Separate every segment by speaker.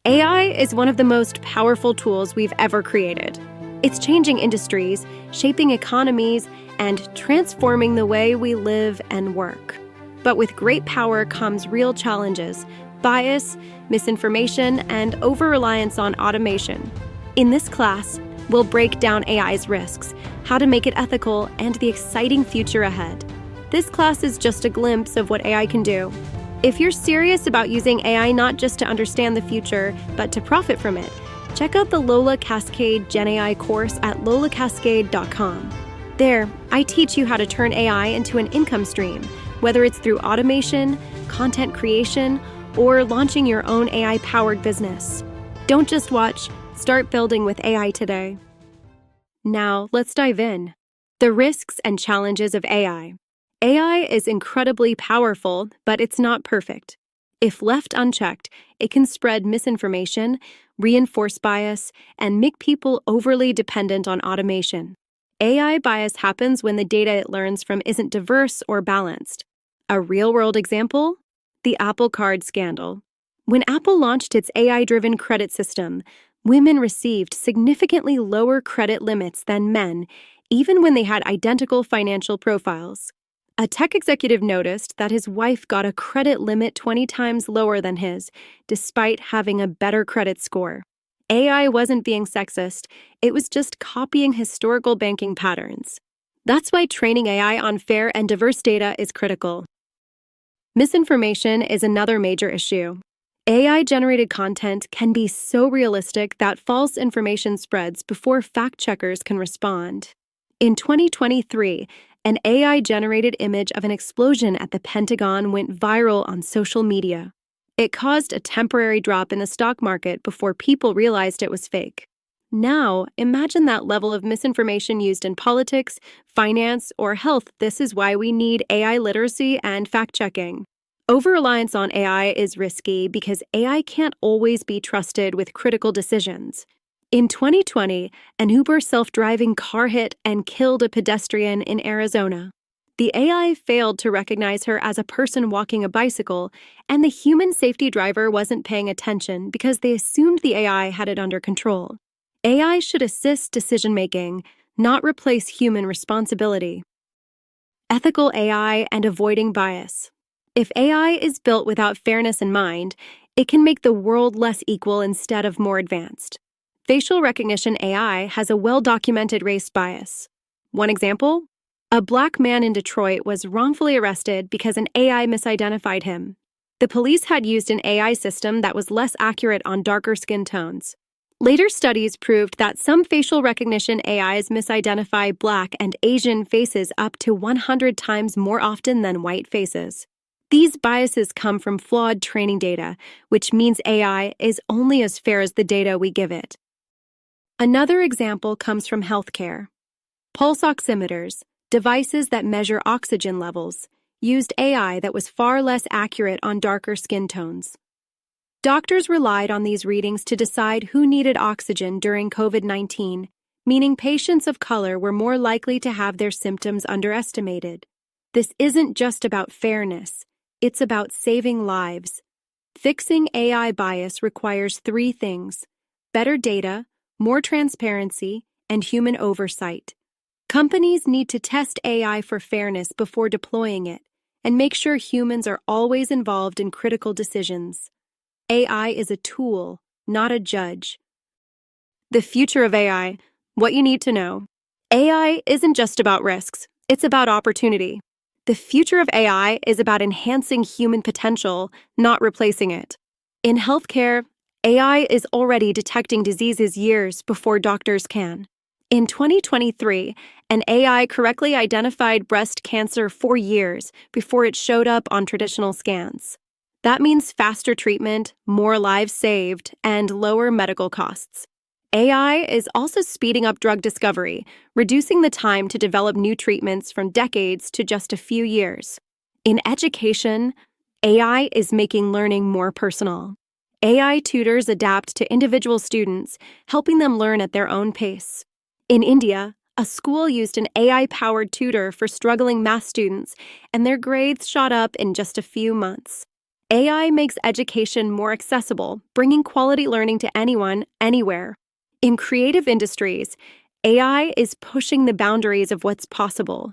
Speaker 1: AI is one of the most powerful tools we've ever created. It's changing industries, shaping economies, and transforming the way we live and work. But with great power comes real challenges: bias, misinformation, and over-reliance on automation. In this class, we'll break down AI's risks, how to make it ethical, and the exciting future ahead. This class is just a glimpse of what AI can do. If you're serious about using AI not just to understand the future, but to profit from it, check out the Lola Cascade GenAI Course at lolacascade.com. There, I teach you how to turn AI into an income stream, whether it's through automation, content creation, or launching your own AI-powered business. Don't just watch, start building with AI today. Now, let's dive in. The risks and challenges of AI. AI is incredibly powerful, but it's not perfect. If left unchecked, it can spread misinformation, reinforce bias, and make people overly dependent on automation. AI bias happens when the data it learns from isn't diverse or balanced. A real-world example? The Apple Card scandal. When Apple launched its AI-driven credit system, women received significantly lower credit limits than men, even when they had identical financial profiles. A tech executive noticed that his wife got a credit limit 20 times lower than his, despite having a better credit score. AI wasn't being sexist, it was just copying historical banking patterns. That's why training AI on fair and diverse data is critical. Misinformation is another major issue. AI-generated content can be so realistic that false information spreads before fact-checkers can respond. In 2023, an AI-generated image of an explosion at the Pentagon went viral on social media. It caused a temporary drop in the stock market before people realized it was fake. Now, imagine that level of misinformation used in politics, finance, or health. This is why we need AI literacy and fact-checking. Over-reliance on AI is risky because AI can't always be trusted with critical decisions. In 2020, an Uber self-driving car hit and killed a pedestrian in Arizona. The AI failed to recognize her as a person walking a bicycle, and the human safety driver wasn't paying attention because they assumed the AI had it under control. AI should assist decision-making, not replace human responsibility. Ethical AI and avoiding bias. If AI is built without fairness in mind, it can make the world less equal instead of more advanced. Facial recognition AI has a well-documented race bias. One example? A black man in Detroit was wrongfully arrested because an AI misidentified him. The police had used an AI system that was less accurate on darker skin tones. Later studies proved that some facial recognition AIs misidentify Black and Asian faces up to 100 times more often than white faces. These biases come from flawed training data, which means AI is only as fair as the data we give it. Another example comes from healthcare. Pulse oximeters, devices that measure oxygen levels, used AI that was far less accurate on darker skin tones. Doctors relied on these readings to decide who needed oxygen during COVID-19, meaning patients of color were more likely to have their symptoms underestimated. This isn't just about fairness, it's about saving lives. Fixing AI bias requires 3 things: better data, more transparency, and human oversight. Companies need to test AI for fairness before deploying it, and make sure humans are always involved in critical decisions. AI is a tool, not a judge. The future of AI, what you need to know. AI isn't just about risks, it's about opportunity. The future of AI is about enhancing human potential, not replacing it. In healthcare, AI is already detecting diseases years before doctors can. In 2023, an AI correctly identified breast cancer 4 years before it showed up on traditional scans. That means faster treatment, more lives saved, and lower medical costs. AI is also speeding up drug discovery, reducing the time to develop new treatments from decades to just a few years. In education, AI is making learning more personal. AI tutors adapt to individual students, helping them learn at their own pace. In India, a school used an AI-powered tutor for struggling math students, and their grades shot up in just a few months. AI makes education more accessible, bringing quality learning to anyone, anywhere. In creative industries, AI is pushing the boundaries of what's possible.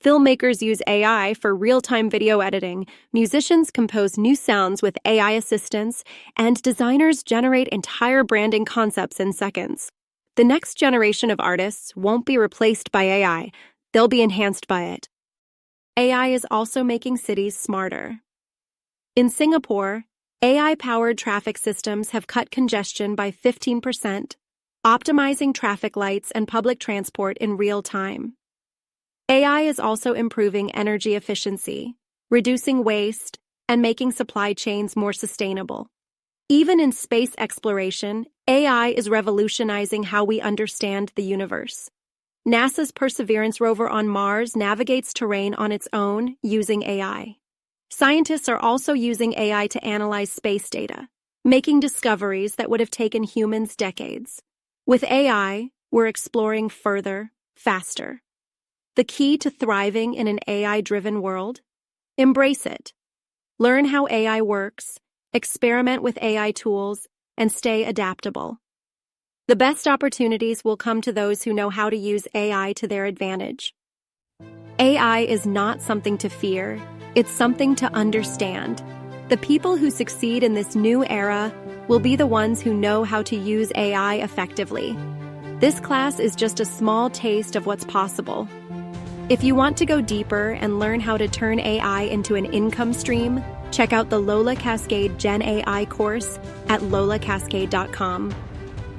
Speaker 1: Filmmakers use AI for real-time video editing, musicians compose new sounds with AI assistance, and designers generate entire branding concepts in seconds. The next generation of artists won't be replaced by AI, they'll be enhanced by it. AI is also making cities smarter. In Singapore, AI-powered traffic systems have cut congestion by 15%, optimizing traffic lights and public transport in real time. AI is also improving energy efficiency, reducing waste, and making supply chains more sustainable. Even in space exploration, AI is revolutionizing how we understand the universe. NASA's Perseverance rover on Mars navigates terrain on its own using AI. Scientists are also using AI to analyze space data, making discoveries that would have taken humans decades. With AI, we're exploring further, faster. The key to thriving in an AI-driven world? Embrace it. Learn how AI works, experiment with AI tools, and stay adaptable. The best opportunities will come to those who know how to use AI to their advantage. AI is not something to fear, it's something to understand. The people who succeed in this new era will be the ones who know how to use AI effectively. This class is just a small taste of what's possible. If you want to go deeper and learn how to turn AI into an income stream, check out the Lola Cascade GenAI Course at lolacascade.com.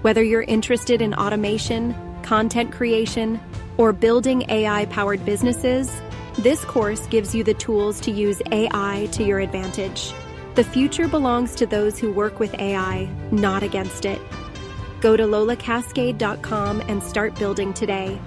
Speaker 1: Whether you're interested in automation, content creation, or building AI-powered businesses, this course gives you the tools to use AI to your advantage. The future belongs to those who work with AI, not against it. Go to lolacascade.com and start building today.